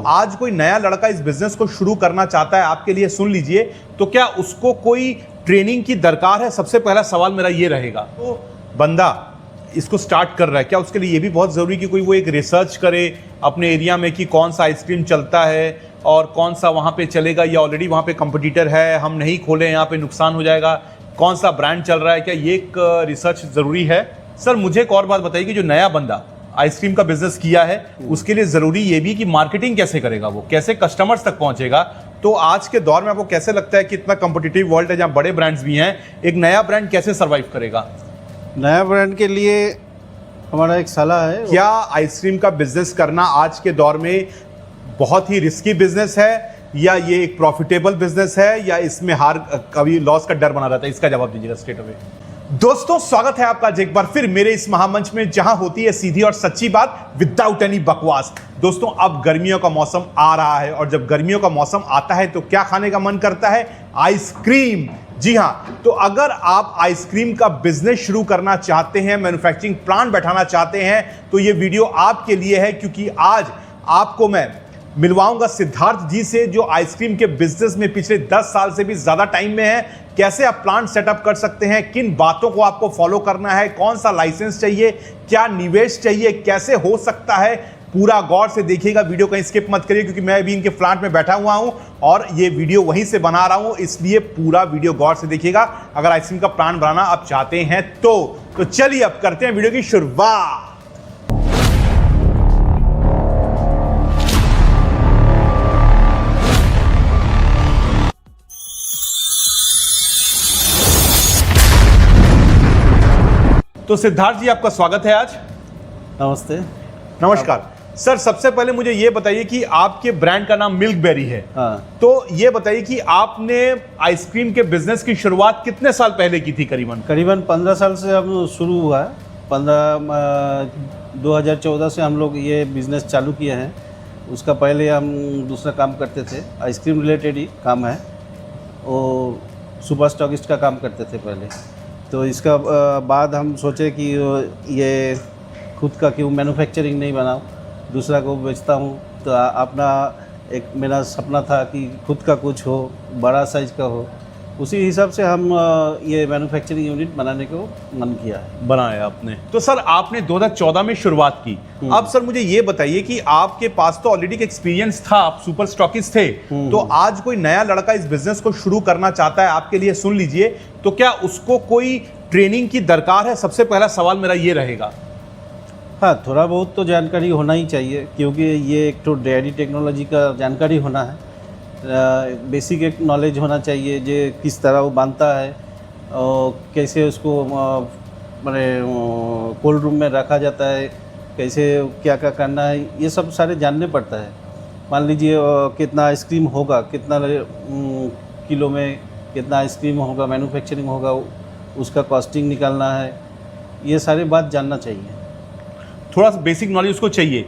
आज कोई नया लड़का इस बिजनेस को शुरू करना चाहता है, आपके लिए सुन लीजिए, तो क्या उसको कोई ट्रेनिंग की दरकार है? सबसे पहला सवाल मेरा ये रहेगा। तो बंदा इसको स्टार्ट कर रहा है, क्या उसके लिए ये भी बहुत ज़रूरी कि कोई वो एक रिसर्च करे अपने एरिया में कि कौन सा आइसक्रीम चलता है और कौन सा वहाँ पे चलेगा, या ऑलरेडी वहाँ पे कंपटीटर है, हम नहीं खोलें यहाँ पे नुकसान हो जाएगा, कौन सा ब्रांड चल रहा है, क्या ये एक रिसर्च ज़रूरी है? सर मुझे एक और बात बताइए कि जो नया बंदा आइसक्रीम का बिजनेस किया है उसके लिए ज़रूरी ये भी कि मार्केटिंग कैसे करेगा, वो कैसे कस्टमर्स तक पहुँचेगा। तो आज के दौर में आपको कैसे लगता है कि इतना कॉम्पिटिटिव वर्ल्ड है जहाँ बड़े ब्रांड्स भी हैं, एक नया ब्रांड कैसे सर्वाइव करेगा? नया ब्रांड के लिए हमारा एक सलाह है, क्या आइसक्रीम का बिजनेस करना आज के दौर में बहुत ही रिस्की बिजनेस है, या ये एक प्रॉफिटेबल बिजनेस है, या इसमें हार कभी लॉस का डर बना रहता है? इसका जवाब दीजिएगा स्ट्रेट अवे। दोस्तों स्वागत है आपका एक बार फिर मेरे इस महामंच में, जहां होती है सीधी और सच्ची बात विदाउट एनी बकवास। दोस्तों अब गर्मियों का मौसम आ रहा है, और जब गर्मियों का मौसम आता है तो क्या खाने का मन करता है? आइसक्रीम। जी हां, तो अगर आप आइसक्रीम का बिजनेस शुरू करना चाहते हैं, मैन्युफैक्चरिंग प्लांट बैठाना चाहते हैं, तो ये वीडियो आपके लिए है, क्योंकि आज आपको मैं मिलवाऊंगा सिद्धार्थ जी से, जो आइसक्रीम के बिजनेस में पिछले 10 साल से भी ज्यादा टाइम में है। कैसे आप प्लांट सेटअप कर सकते हैं, किन बातों को आपको फॉलो करना है, कौन सा लाइसेंस चाहिए, क्या निवेश चाहिए, कैसे हो सकता है, पूरा गौर से देखिएगा। वीडियो कहीं स्किप मत करिए, क्योंकि मैं अभी इनके प्लांट में बैठा हुआ हूं और ये वीडियो वहीं से बना रहा हूं, इसलिए पूरा वीडियो गौर से देखिएगा अगर आइसक्रीम का प्लांट बनाना आप चाहते हैं तो चलिए अब करते हैं वीडियो की शुरुआत। तो सिद्धार्थ जी आपका स्वागत है आज। नमस्ते। नमस्कार सर, सबसे पहले मुझे ये बताइए कि आपके ब्रांड का नाम मिल्क बेरी है। हाँ। तो ये बताइए कि आपने आइसक्रीम के बिजनेस की शुरुआत कितने साल पहले की थी? करीबन 15 साल से हम शुरू हुआ है। 2014 से हम लोग ये बिज़नेस चालू किए हैं। उसका पहले हम दूसरा काम करते थे, आइसक्रीम रिलेटेड ही काम है, वो सुपर स्टॉकिस्ट का काम करते थे पहले। तो इसका बाद हम सोचे कि ये खुद का क्यों मैन्युफैक्चरिंग नहीं बनाऊं, दूसरा को बेचता हूं। तो अपना एक मेरा सपना था कि खुद का कुछ हो, बड़ा साइज़ का हो। उसी हिसाब से हम ये मैन्युफैक्चरिंग यूनिट बनाने को मन किया है, बनाया आपने। तो सर आपने 2014 में शुरुआत की। अब सर मुझे ये बताइए कि आपके पास तो ऑलरेडी एक्सपीरियंस था, आप सुपर स्टॉकिस्ट थे, तो आज कोई नया लड़का इस बिजनेस को शुरू करना चाहता है, आपके लिए सुन लीजिए, तो क्या उसको कोई ट्रेनिंग की दरकार है? सबसे पहला सवाल मेरा ये रहेगा। हाँ, थोड़ा बहुत तो जानकारी होना ही चाहिए, क्योंकि ये एक तो डेयरी टेक्नोलॉजी का जानकारी होना है। बेसिक एक नॉलेज होना चाहिए, जो किस तरह वो बांधता है और कैसे उसको मैंने कोल्ड रूम में रखा जाता है, कैसे क्या क्या करना है, ये सब सारे जानने पड़ता है। मान लीजिए कितना आइसक्रीम होगा, कितना किलो में कितना आइसक्रीम होगा, मैन्युफैक्चरिंग होगा, उसका कॉस्टिंग निकालना है, ये सारी बात जानना चाहिए। थोड़ा सा बेसिक नॉलेज उसको चाहिए।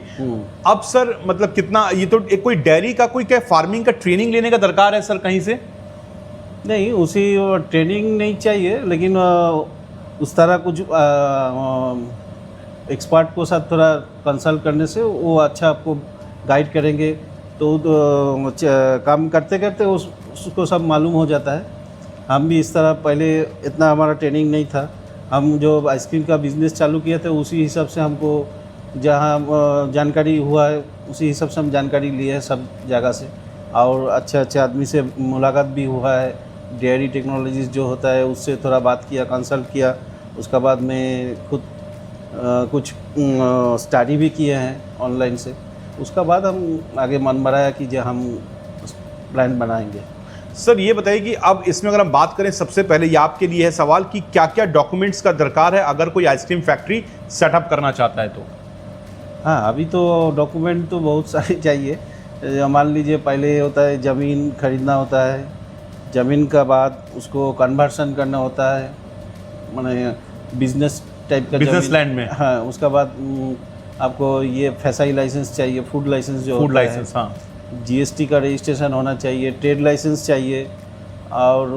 अब सर मतलब कितना, ये तो एक कोई डेयरी का कोई क्या फार्मिंग का ट्रेनिंग लेने का दरकार है सर कहीं से? नहीं, उसी ट्रेनिंग नहीं चाहिए, लेकिन उस तरह कुछ एक्सपर्ट को साथ थोड़ा कंसल्ट करने से वो अच्छा आपको गाइड करेंगे। तो काम करते करते उसको सब मालूम हो जाता है। हम भी इस तरह पहले इतना हमारा ट्रेनिंग नहीं था। हम जो आइसक्रीम का बिज़नेस चालू किए थे उसी हिसाब से हमको जहाँ जानकारी हुआ है उसी हिसाब से हम जानकारी लिए हैं सब जगह से, और अच्छे अच्छे आदमी से मुलाकात भी हुआ है। डेयरी टेक्नोलॉजीज जो होता है उससे थोड़ा बात किया, कंसल्ट किया। उसके बाद में खुद कुछ स्टडी भी किए हैं ऑनलाइन से। उसका बाद हम आगे मन बढ़ाया कि जो हम ब्रांड बनाएंगे। सर ये बताइए कि अब इसमें अगर हम बात करें, सबसे पहले ये आपके लिए है सवाल कि क्या क्या डॉक्यूमेंट्स का दरकार है अगर कोई आइसक्रीम फैक्ट्री सेटअप करना चाहता है तो? हाँ, अभी तो डॉक्यूमेंट तो बहुत सारे चाहिए। मान लीजिए पहले होता है ज़मीन खरीदना होता है, ज़मीन का बाद उसको कन्वर्सन करना होता है, माने बिजनेस टाइप का बिजनेस लैंड में। हाँ, उसका बाद आपको ये फैसाई लाइसेंस चाहिए, फूड लाइसेंस जो फूड लाइसेंस, हाँ, जीएसटी का रजिस्ट्रेशन होना चाहिए, ट्रेड लाइसेंस चाहिए, और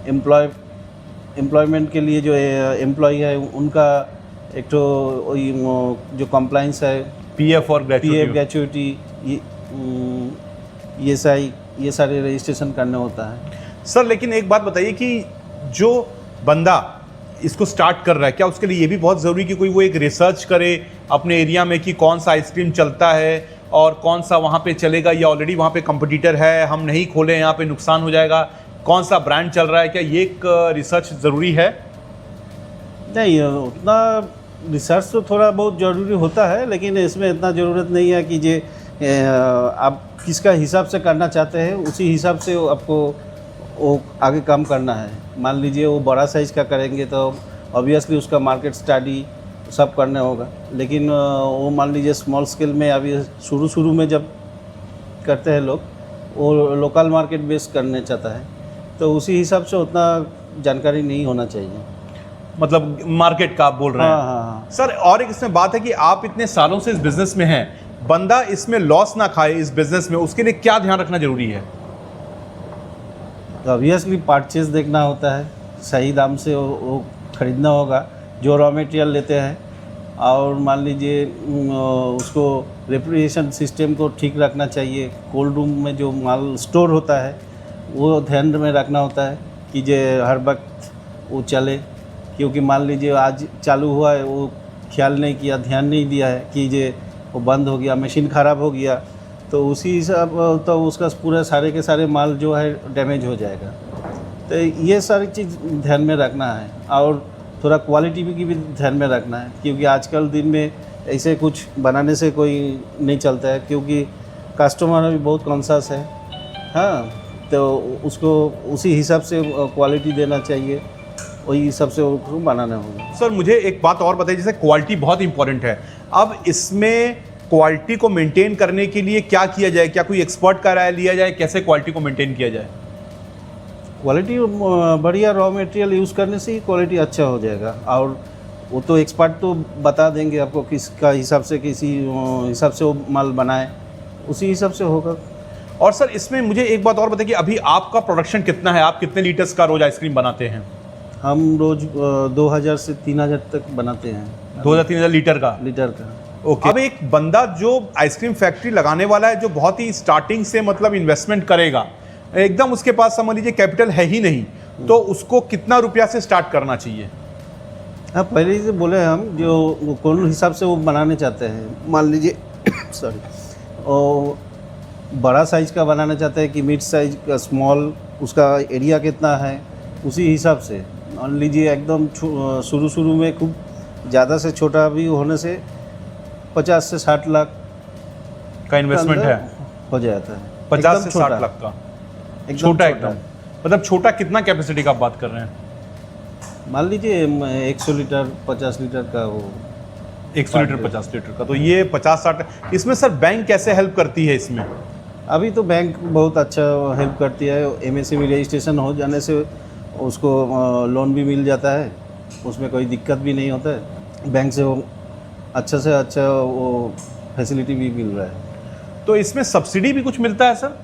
एम्प्लॉयमेंट के लिए जो एम्प्लॉय है उनका एक तो जो कंप्लाइंस है, पीएफ और पीएफ ग्रेचुइटी, ESI, ये सारे रजिस्ट्रेशन करना होता है। सर लेकिन एक बात बताइए कि जो बंदा इसको स्टार्ट कर रहा है, क्या उसके लिए ये भी बहुत ज़रूरी कि कोई वो एक रिसर्च करे अपने एरिया में कि कौन सा आइसक्रीम चलता है और कौन सा वहाँ पे चलेगा, या ऑलरेडी वहाँ पे कंपटीटर है, हम नहीं खोलें यहाँ पे नुकसान हो जाएगा, कौन सा ब्रांड चल रहा है, क्या ये एक रिसर्च ज़रूरी है? नहीं, उतना रिसर्च तो थोड़ा बहुत ज़रूरी होता है, लेकिन इसमें इतना ज़रूरत नहीं है कि आप किसका हिसाब से करना चाहते हैं उसी हिसाब से आपको वो आगे काम करना है। मान लीजिए वो बड़ा साइज़ का करेंगे तो ऑब्वियसली उसका मार्केट स्टडी सब करना होगा, लेकिन वो मान लीजिए स्मॉल स्केल में अभी शुरू में जब करते हैं लोग, वो लोकल मार्केट बेस करने चाहता है, तो उसी हिसाब से उतना जानकारी नहीं होना चाहिए। मतलब मार्केट का आप बोल रहे हैं? हाँ। सर और एक इसमें बात है कि आप इतने सालों से इस बिज़नेस में हैं, बंदा इसमें लॉस ना खाए इस बिज़नेस में, उसके लिए क्या ध्यान रखना ज़रूरी है? तो ऑब्वियसली परचेज देखना होता है, सही दाम से वो ख़रीदना होगा जो रॉ मटेरियल लेते हैं, और मान लीजिए उसको रेफ्रिजरेशन सिस्टम को ठीक रखना चाहिए। कोल्ड रूम में जो माल स्टोर होता है वो ध्यान में रखना होता है कि जे हर वक्त वो चले, क्योंकि मान लीजिए आज चालू हुआ है, वो ख्याल नहीं किया, ध्यान नहीं दिया है कि जे वो बंद हो गया, मशीन ख़राब हो गया, तो उसी हिसाब तो उसका पूरा सारे के सारे माल जो है डैमेज हो जाएगा। तो ये सारी चीज़ ध्यान में रखना है, और थोड़ा क्वालिटी की भी ध्यान में रखना है, क्योंकि आजकल दिन में ऐसे कुछ बनाने से कोई नहीं चलता है, क्योंकि कस्टमर भी बहुत कॉन्शियस है। हाँ, तो उसको उसी हिसाब से क्वालिटी देना चाहिए, वही हिसाब से उसको बनाना होगा। सर मुझे एक बात और बताइए, जैसे क्वालिटी बहुत इंपॉर्टेंट है, अब इसमें क्वालिटी को मेंटेन करने के लिए क्या किया जाए? क्या कोई एक्सपर्ट का राय लिया जाए, कैसे क्वालिटी को मेंटेन किया जाए? क्वालिटी बढ़िया रॉ मटेरियल यूज़ करने से ही क्वालिटी अच्छा हो जाएगा, और वो तो एक्सपर्ट तो बता देंगे आपको किसका हिसाब से, किसी हिसाब से वो माल बनाए, उसी हिसाब से होगा। और सर इसमें मुझे एक बात और बताइए कि अभी आपका प्रोडक्शन कितना है? आप कितने लीटर्स का रोज आइसक्रीम बनाते हैं? हम रोज़ 2000 से 3000 तक बनाते हैं। 2000-3000 लीटर का? लीटर का। ओके। अब एक बंदा जो आइसक्रीम फैक्ट्री लगाने वाला है, जो बहुत ही स्टार्टिंग से मतलब इन्वेस्टमेंट करेगा, एकदम उसके पास समझ लीजिए कैपिटल है ही नहीं, तो उसको कितना रुपया से स्टार्ट करना चाहिए? हाँ, पहले ही से बोले हम, जो कौन हिसाब से वो बनाने चाहते हैं, मान लीजिए सॉरी, और बड़ा साइज़ का बनाना चाहते हैं कि मिड साइज़ का, स्मॉल, उसका एरिया कितना है उसी हिसाब से। मान लीजिए एकदम शुरू में खूब ज़्यादा से छोटा भी होने से 50 से 60 लाख का इन्वेस्टमेंट है, हो जाता है। 50 से 60 लाख का छोटा एकदम। मतलब छोटा कितना कैपेसिटी का आप बात कर रहे हैं? मान लीजिए 100 लीटर 50 लीटर का, वो 100 लीटर 50 लीटर का, तो ये 50-60। इसमें सर बैंक कैसे हेल्प करती है इसमें? अभी तो बैंक बहुत अच्छा हेल्प करती है। MSME रजिस्ट्रेशन हो जाने से उसको लोन भी मिल जाता है, उसमें कोई दिक्कत भी नहीं होता है। बैंक से वो अच्छा से अच्छा वो फैसिलिटी भी मिल रहा है। तो इसमें सब्सिडी भी कुछ मिलता है सर?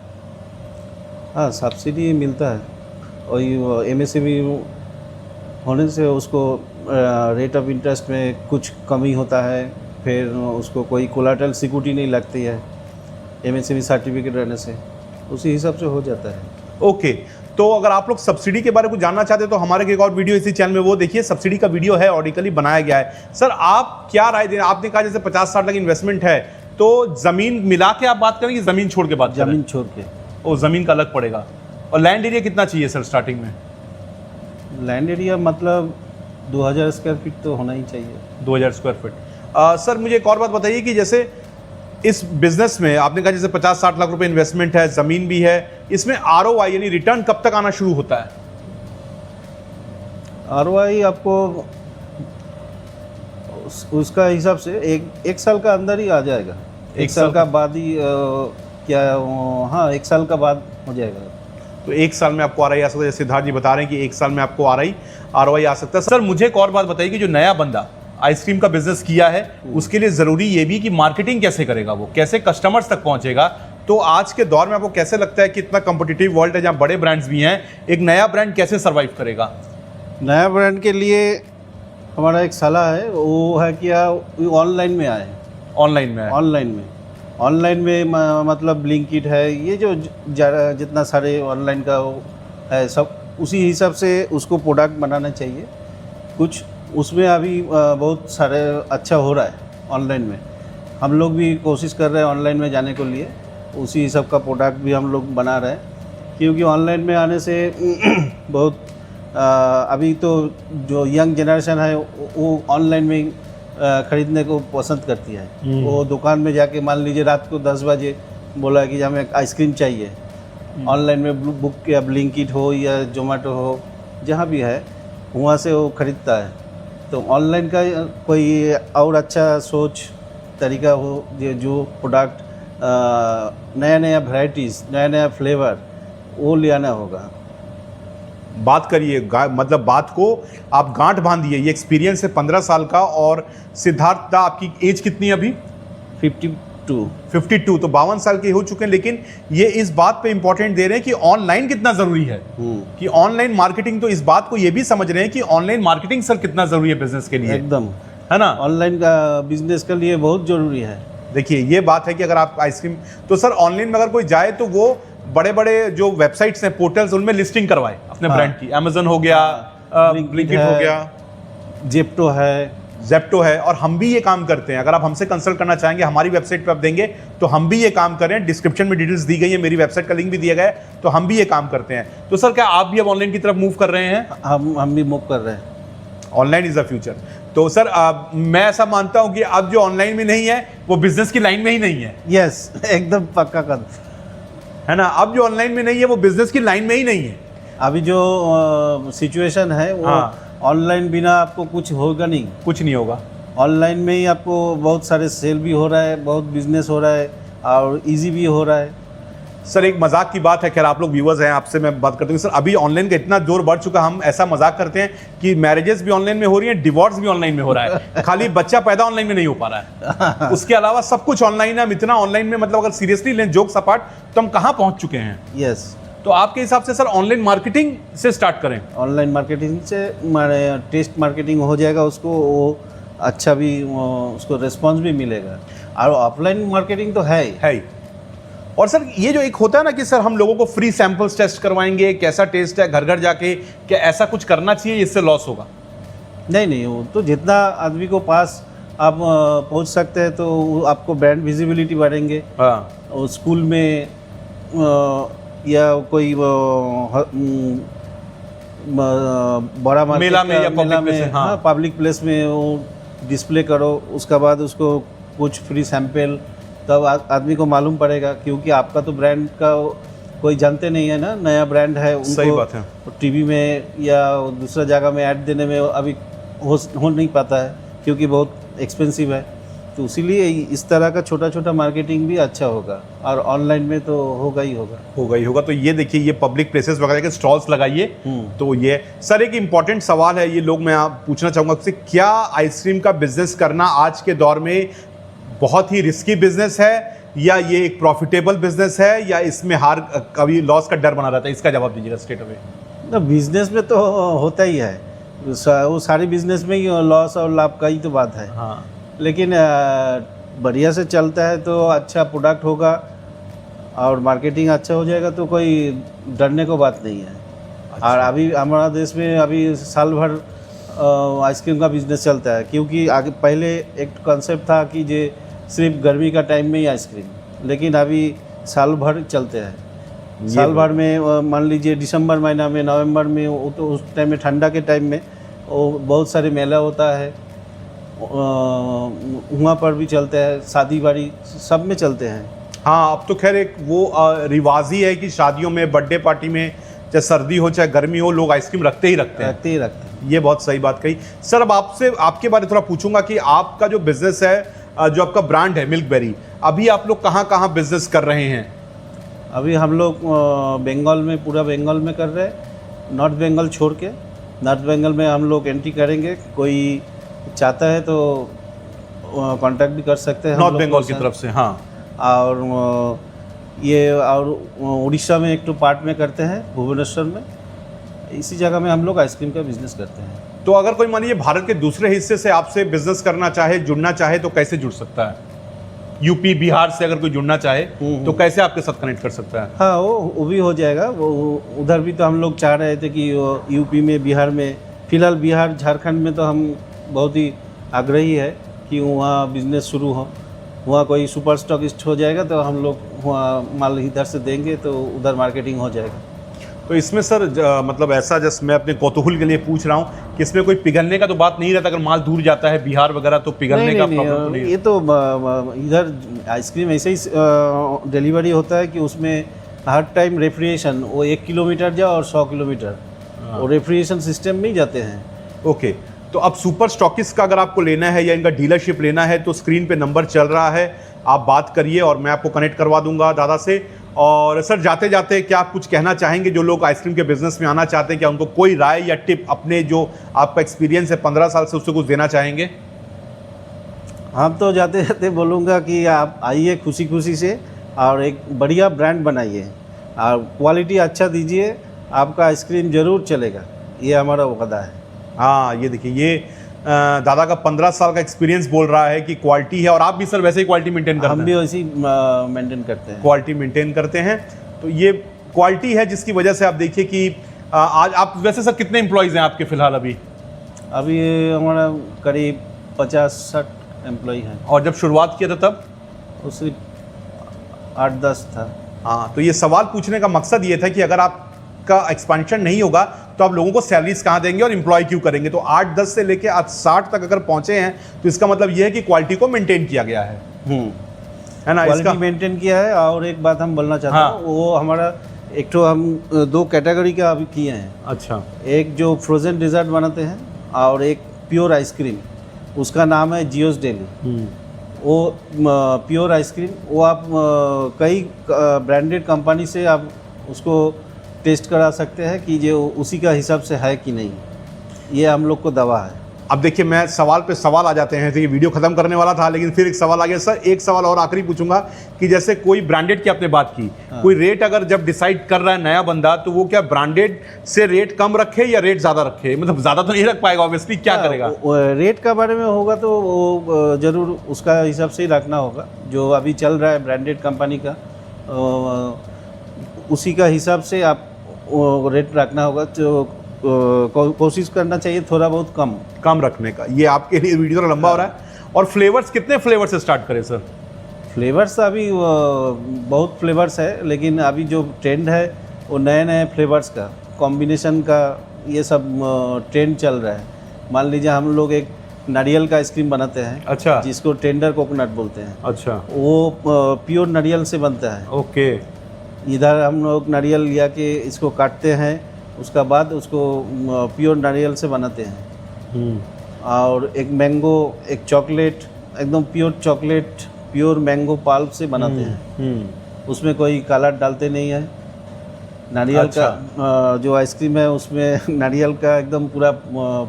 हाँ, सब्सिडी मिलता है, और MSME होने से उसको रेट ऑफ इंटरेस्ट में कुछ कमी होता है, फिर उसको कोई कोलाटरल सिक्योरिटी नहीं लगती है MSME सर्टिफिकेट रहने से, उसी हिसाब से हो जाता है। ओके। तो अगर आप लोग सब्सिडी के बारे में कुछ जानना चाहते हैं तो हमारे एक और वीडियो इसी चैनल में, वो देखिए, सब्सिडी का वीडियो है, ऑडिकली बनाया गया है। सर आप क्या राय दें? आपने कहा जैसे 50-60 लाख इन्वेस्टमेंट है, तो जमीन मिला के आप बात करें कि जमीन छोड़ के बात करें? जमीन छोड़ के। ओ, जमीन का अलग पड़ेगा। और लैंड एरिया कितना चाहिए सर स्टार्टिंग में? लैंड एरिया मतलब 2000 स्क्वायर फीट तो होना ही चाहिए। 2000 स्क्वायर फीट। सर मुझे एक और बात बताइए कि जैसे इस बिजनेस में आपने कहा जैसे 50-60 लाख रुपए इन्वेस्टमेंट है, ज़मीन भी है, इसमें ROI यानी रिटर्न कब तक आना शुरू होता है? ROI आपको उसका हिसाब से एक साल का अंदर ही आ जाएगा। एक साल का बाद ही हाँ, 1 साल का बाद हो जाएगा। तो 1 साल में आपको ROI आ सकता है, जैसे सिद्धार्थ जी बता रहे हैं कि 1 साल में आपको ROI आ सकता है। सर मुझे एक और बात बताइए कि जो नया बंदा आइसक्रीम का बिजनेस किया है, उसके लिए ज़रूरी ये भी कि मार्केटिंग कैसे करेगा, वो कैसे कस्टमर्स तक पहुंचेगा। तो आज के दौर में आपको कैसे लगता है कि इतना कॉम्पिटिटिव वर्ल्ड है जहाँ बड़े ब्रांड्स भी हैं, एक नया ब्रांड कैसे सर्वाइव करेगा? नया ब्रांड के लिए हमारा एक सलाह है, वो है कि ऑनलाइन में आए। ऑनलाइन में? ऑनलाइन में ऑनलाइन में मतलब ब्लिंकिट है, ये जो जितना सारे ऑनलाइन का वो है सब उसी हिसाब से उसको प्रोडक्ट बनाना चाहिए। कुछ उसमें अभी बहुत सारे अच्छा हो रहा है ऑनलाइन में। हम लोग भी कोशिश कर रहे हैं ऑनलाइन में जाने को लिए, उसी हिसाब का प्रोडक्ट भी हम लोग बना रहे हैं। क्योंकि ऑनलाइन में आने से बहुत अभी तो जो यंग जनरेशन है वो ऑनलाइन में ख़रीदने को पसंद करती है। वो दुकान में जाके मान लीजिए रात को 10 बजे बोला कि हमें आइसक्रीम चाहिए, ऑनलाइन में बुक या ब्लिंकिट हो या जोमेटो हो, जहाँ भी है वहाँ से वो ख़रीदता है। तो ऑनलाइन का कोई और अच्छा सोच तरीका हो जो प्रोडक्ट नया नया वैरायटीज़, नया नया फ्लेवर वो ले आना होगा। बात करिए मतलब बात को आप गांठ बांधिए। ये एक्सपीरियंस है 15 साल का। और सिद्धार्थ दा, आपकी एज कितनी है अभी? 52 तो 52 साल के हो चुके हैं। लेकिन ये इस बात पे इंपॉर्टेंट दे रहे हैं कि ऑनलाइन कितना ज़रूरी है, कि ऑनलाइन मार्केटिंग, तो इस बात को ये भी समझ रहे हैं कि ऑनलाइन मार्केटिंग सर कितना ज़रूरी है बिजनेस के लिए। एकदम, है ना? ऑनलाइन का बिजनेस के लिए बहुत ज़रूरी है। देखिए ये बात है कि अगर आप आइसक्रीम, तो सर ऑनलाइन में अगर कोई जाए तो वो बड़े बड़े जो वेबसाइट्स हैं, पोर्टल्स, उनमें लिस्टिंग करवाए अपने ब्रांड की। अमेजन हो गया, ब्लिंकिट हो गया, जेप्टो है। और हम भी ये काम करते हैं। अगर आप हमसे कंसल्ट करना चाहेंगे, हमारी वेबसाइट पे आप देंगे तो हम भी ये काम कर रहे हैं। डिस्क्रिप्शन में डिटेल्स दी गई है, मेरी वेबसाइट का लिंक भी दिया गया है, तो हम भी ये काम करते हैं। तो सर क्या आप भी अब ऑनलाइन की तरफ मूव कर रहे हैं? हम भी मूव कर रहे हैं। Online is the future. तो सर मैं ऐसा मानता हूं कि अब जो ऑनलाइन में नहीं है वो बिजनेस की लाइन में ही नहीं है। यस, एकदम पक्का कर, है ना? अब जो ऑनलाइन में नहीं है वो बिजनेस की लाइन में ही नहीं है। अभी जो सिचुएशन है वो ऑनलाइन बिना आपको कुछ होगा नहीं, कुछ नहीं होगा। ऑनलाइन में ही आपको बहुत सारे सेल भी हो रहा है, बहुत बिजनेस हो रहा है और इजी भी हो रहा है। सर एक मजाक की बात है, खैर आप लोग व्यूअर्स हैं, आपसे मैं बात करता हूँ सर। अभी ऑनलाइन का इतना जोर बढ़ चुका, हम ऐसा मजाक करते हैं कि मैरिजेस भी ऑनलाइन में हो रही हैं, डिवोर्स भी ऑनलाइन में हो रहा है। खाली बच्चा पैदा ऑनलाइन में नहीं हो पा रहा है, उसके अलावा सब कुछ ऑनलाइन है। हम इतना ऑनलाइन में, मतलब अगर सीरियसली लें जोक्स अपार्ट, तो हम कहाँ पहुँच चुके हैं। यस, तो आपके हिसाब से सर ऑनलाइन मार्केटिंग से स्टार्ट करें? ऑनलाइन मार्केटिंग से टेस्ट मार्केटिंग हो जाएगा, उसको वो अच्छा भी उसको रिस्पॉन्स भी मिलेगा। और ऑफलाइन मार्केटिंग तो है ही। और सर ये जो एक होता है ना कि सर हम लोगों को फ्री सैंपल्स टेस्ट करवाएंगे, कैसा टेस्ट है, घर घर जाके, क्या ऐसा कुछ करना चाहिए, इससे लॉस होगा? नहीं, वो तो जितना आदमी को पास आप पहुंच सकते हैं तो आपको ब्रांड विजिबिलिटी बढ़ेंगे। और स्कूल में या कोई बड़ा मेला में या पब्लिक प्लेस में वो डिस्प्ले करो, उसके बाद उसको कुछ फ्री सैंपल, तब आदमी को मालूम पड़ेगा। क्योंकि आपका तो ब्रांड का कोई जानते नहीं है ना, नया ब्रांड है, उनको सही बात है। टीवी में या दूसरा जगह में ऐड देने में अभी हो नहीं पाता है, क्योंकि बहुत एक्सपेंसिव है। तो इसीलिए इस तरह का छोटा छोटा मार्केटिंग भी अच्छा होगा, और ऑनलाइन में तो होगा ही होगा। तो ये देखिए, ये पब्लिक प्लेसेस वगैरह के स्टॉल्स लगाइए। तो ये सर एक इम्पॉर्टेंट सवाल है, ये लोग मैं आप पूछना चाहूँगा आपसे, क्या आइसक्रीम का बिजनेस करना आज के दौर में बहुत ही रिस्की बिजनेस है, या ये एक प्रॉफिटेबल बिजनेस है, या इसमें हार कभी लॉस का डर बना रहता है? इसका जवाब दीजिएगा स्ट्रेट अवे। बिजनेस में तो होता ही है, वो सारी बिजनेस में ही लॉस और लाभ का ही तो बात है। हाँ, लेकिन बढ़िया से चलता है तो अच्छा प्रोडक्ट होगा और मार्केटिंग अच्छा हो जाएगा तो कोई डरने को बात नहीं है। अच्छा। और अभी हमारा देश में अभी साल भर आइसक्रीम का बिजनेस चलता है, क्योंकि आगे पहले एक कॉन्सेप्ट था कि ये सिर्फ गर्मी का टाइम में ही आइसक्रीम, लेकिन अभी साल भर चलते हैं। साल भर में मान लीजिए दिसंबर महीना में, नवंबर में, वो तो उस टाइम में, ठंडा के टाइम में वो बहुत सारे मेला होता है, वहाँ पर भी चलते हैं, शादी बाड़ी सब में चलते हैं। हाँ, अब तो खैर एक वो रिवाज ही है कि शादियों में, बर्थडे पार्टी में, चाहे सर्दी हो चाहे गर्मी हो, लोग आइसक्रीम रखते ही रखते हैं। ये बहुत सही बात कही सर। अब आपसे आपके बारे में थोड़ा पूछूंगा कि आपका जो बिजनेस है, जो आपका ब्रांड है मिल्कबेरी, अभी आप लोग कहाँ कहाँ बिजनेस कर रहे हैं? अभी हम लोग बंगाल में, पूरा बंगाल में कर रहे हैं, नॉर्थ बंगाल छोड़ के। नॉर्थ बंगाल में हम लोग एंट्री करेंगे, कोई चाहता है तो कांटेक्ट भी कर सकते हैं नॉर्थ बंगाल की तरफ से। हाँ, और ये और उड़ीसा में एक तो पार्ट में करते हैं, भुवनेश्वर में, इसी जगह में हम लोग आइसक्रीम का बिजनेस करते हैं। तो अगर कोई मान लीजिए भारत के दूसरे हिस्से से आपसे बिजनेस करना चाहे, जुड़ना चाहे, तो कैसे जुड़ सकता है? यूपी बिहार से अगर कोई जुड़ना चाहे तो कैसे आपके साथ कनेक्ट कर सकता है? हाँ, वो भी हो जाएगा। वो उधर भी तो हम लोग चाह रहे थे कि यूपी में, बिहार में, फिलहाल बिहार झारखंड में तो हम बहुत ही आग्रही है कि वहाँ बिजनेस शुरू हो। वहाँ कोई सुपर स्टॉकिस्ट हो जाएगा तो हम लोग वहाँ माल इधर से देंगे तो उधर मार्केटिंग हो जाएगा। तो इसमें सर मतलब ऐसा, जस्ट मैं अपने कौतूहल के लिए पूछ रहा हूँ कि इसमें कोई पिघलने का तो बात नहीं रहता? अगर माल दूर जाता है बिहार वगैरह तो पिघलने का प्रॉब्लम तो नहीं? ये तो इधर आइसक्रीम ऐसे ही डिलीवरी होता है कि उसमें हर टाइम रेफ्रिजरेशन, वो 1 किलोमीटर जाओ और 100 किलोमीटर, और रेफ्रिजरेशन सिस्टम में ही जाते हैं। ओके, तो अब सुपर स्टॉकिस्ट का अगर आपको लेना है या इनका डीलरशिप लेना है तो स्क्रीन पे नंबर चल रहा है, आप बात करिए और मैं आपको कनेक्ट करवा दूंगा दादा से। और सर जाते जाते क्या आप कुछ कहना चाहेंगे जो लोग आइसक्रीम के बिजनेस में आना चाहते हैं, क्या उनको कोई राय या टिप अपने जो आपका एक्सपीरियंस है 15 साल से उससे कुछ देना चाहेंगे? हम तो जाते जाते बोलूँगा कि आप आइए खुशी खुशी से और एक बढ़िया ब्रांड बनाइए और क्वालिटी अच्छा दीजिए, आपका आइसक्रीम ज़रूर चलेगा, ये हमारा वादा है। हाँ, ये देखिए, ये दादा का 15 साल का एक्सपीरियंस बोल रहा है कि क्वालिटी है। और आप भी सर वैसे ही क्वालिटी मेंटेन करते हैं? हम भी वैसे ही मेंटेन करते हैं, क्वालिटी मेंटेन करते हैं। तो ये क्वालिटी है जिसकी वजह से आप देखिए कि आज आप वैसे सर कितने एम्प्लॉयज़ हैं आपके फिलहाल अभी? अभी हमारा करीब 50-60 एम्प्लॉई हैं। और जब शुरुआत किया था तब? वो सिर्फ 8-10 था। हाँ, तो ये सवाल पूछने का मकसद ये था कि अगर आपका एक्सपेंशन नहीं होगा तो आप लोगों को सैलरीज कहाँ देंगे और एम्प्लॉय क्यों करेंगे? तो 8-10 से लेके आज 60 तक अगर पहुंचे हैं तो इसका मतलब ये है कि क्वालिटी को मेंटेन किया गया है ना? क्वालिटी मेंटेन किया है। और एक बात हम बोलना चाहते हैं, वो हमारा एक तो हम 2 कैटेगरी का अभी किए हैं। अच्छा। एक जो फ्रोजन डिज़र्ट बनाते हैं और एक प्योर आइसक्रीम, उसका नाम है जियोस डेली। वो प्योर आइसक्रीम, वो आप कई ब्रांडेड कंपनी से आप उसको टेस्ट करा सकते हैं कि जो उसी का हिसाब से है कि नहीं, ये हम लोग को दवा है। अब देखिए, मैं सवाल पे सवाल आ जाते हैं, तो ये वीडियो खत्म करने वाला था लेकिन फिर एक सवाल आ गया। सर एक सवाल और आखिरी पूछूंगा कि जैसे कोई ब्रांडेड की आपने बात की, कोई रेट अगर जब डिसाइड कर रहा है नया बंदा, तो वो क्या ब्रांडेड से रेट कम रखे या रेट ज़्यादा रखे? मतलब ज़्यादा तो नहीं रख पाएगा ऑब्वियसली, क्या करेगा? रेट का बारे में होगा तो वो जरूर उसका हिसाब से ही रखना होगा। जो अभी चल रहा है ब्रांडेड कंपनी का, उसी का हिसाब से आप रेट रखना होगा। जो कोशिश करना चाहिए थोड़ा बहुत कम रखने का। ये आपके लिए वीडियो थोड़ा लंबा हो रहा है। और फ्लेवर्स, कितने फ्लेवर से स्टार्ट करें सर? फ्लेवर्स अभी बहुत फ्लेवर्स है, लेकिन अभी जो ट्रेंड है वो नए नए फ्लेवर्स का कॉम्बिनेशन का, ये सब ट्रेंड चल रहा है। मान लीजिए हम लोग एक नारियल का आइसक्रीम बनाते हैं। अच्छा। जिसको टेंडर कोकोनट बोलते हैं। अच्छा। वो प्योर नारियल से बनता है। ओके। इधर हम लोग नारियल लिया के इसको काटते हैं, उसका बाद उसको प्योर नारियल से बनाते हैं। और एक मैंगो, एक चॉकलेट, एकदम pure chocolate, pure mango pulp से बनाते हैं। उसमें कोई कलर डालते नहीं है। नारियल का जो आइसक्रीम है उसमें नारियल का एकदम पूरा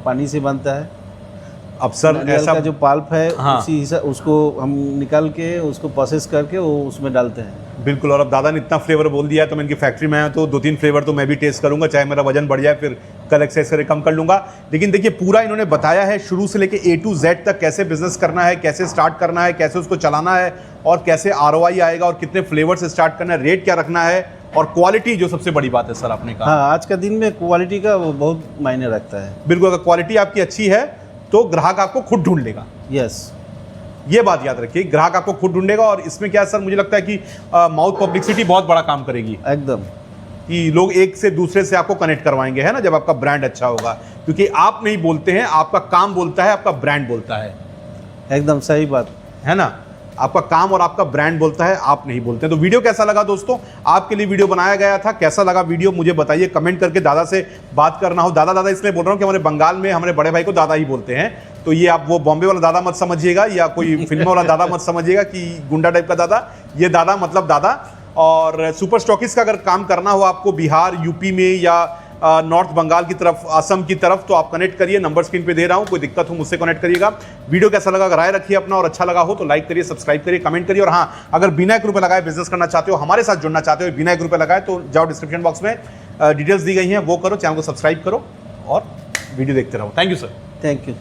पानी से बनता है। अब सर ऐसा का जो पल्प है, उसी हिसाब उसको हम निकाल के उसको प्रोसेस करके वो उसमें डालते हैं। बिल्कुल। और अब दादा ने इतना फ्लेवर बोल दिया है तो मैं इनकी फैक्ट्री में आया तो 2-3 फ्लेवर तो मैं भी टेस्ट करूंगा, चाहे मेरा वजन बढ़ जाए, फिर कल एक्सरसाइज करके कम कर लूंगा। लेकिन देखिए, पूरा इन्होंने बताया है शुरू से लेके A to Z तक, कैसे बिजनेस करना है, कैसे स्टार्ट करना है, कैसे उसको चलाना है और कैसे ROI आएगा और कितने फ्लेवर से स्टार्ट करना है, रेट क्या रखना है और क्वालिटी जो सबसे बड़ी बात है सर आपने कहा। हाँ, आज का दिन में क्वालिटी का वो बहुत मायने रखता है। बिल्कुल, अगर क्वालिटी आपकी अच्छी है तो ग्राहक आपको खुद ढूंढ लेगा। यस, ये बात याद रखिए, ग्राहक आपको खुद ढूंढेगा। और इसमें क्या है सर, मुझे लगता है कि माउथ पब्लिसिटी बहुत बड़ा काम करेगी एकदम, कि लोग एक से दूसरे से आपको कनेक्ट करवाएंगे, है ना, जब आपका ब्रांड अच्छा होगा। क्योंकि आप नहीं बोलते हैं, आपका काम बोलता है, आपका ब्रांड बोलता है। एकदम सही बात है ना, आपका काम और आपका ब्रांड बोलता है, आप नहीं बोलते। तो वीडियो कैसा लगा दोस्तों? आपके लिए वीडियो बनाया गया था, कैसा लगा वीडियो मुझे बताइए कमेंट करके। दादा से बात करना हो, दादा इसलिए बोल रहा हूँ कि हमारे बंगाल में हमारे बड़े भाई को दादा ही बोलते हैं। तो ये आप वो बॉम्बे वाला दादा मत समझिएगा या कोई फिल्म वाला दादा मत समझिएगा कि गुंडा टाइप का दादा। ये दादा मतलब दादा। और सुपर स्टॉकिस्ट का अगर काम करना हो आपको बिहार, यूपी में या नॉर्थ बंगाल की तरफ, असम की तरफ, तो आप कनेक्ट करिए, नंबर स्क्रीन पे दे रहा हूँ, कोई दिक्कत हो मुझसे कनेक्ट करिएगा। वीडियो कैसा लगा राय रखिए अपना, और अच्छा लगा हो तो लाइक करिए, सब्सक्राइब करिए, कमेंट करिए। और हाँ, अगर बिना 1 रुपये लगाए बिजनेस करना चाहते हो, हमारे साथ जुड़ना चाहते हो बिना 1 रुपये लगाए, तो जाओ डिस्क्रिप्शन बॉक्स में डिटेल्स दी गई हैं, वो करो, चैनल को सब्सक्राइब करो और वीडियो देखते रहो। Thank you sir. Thank you.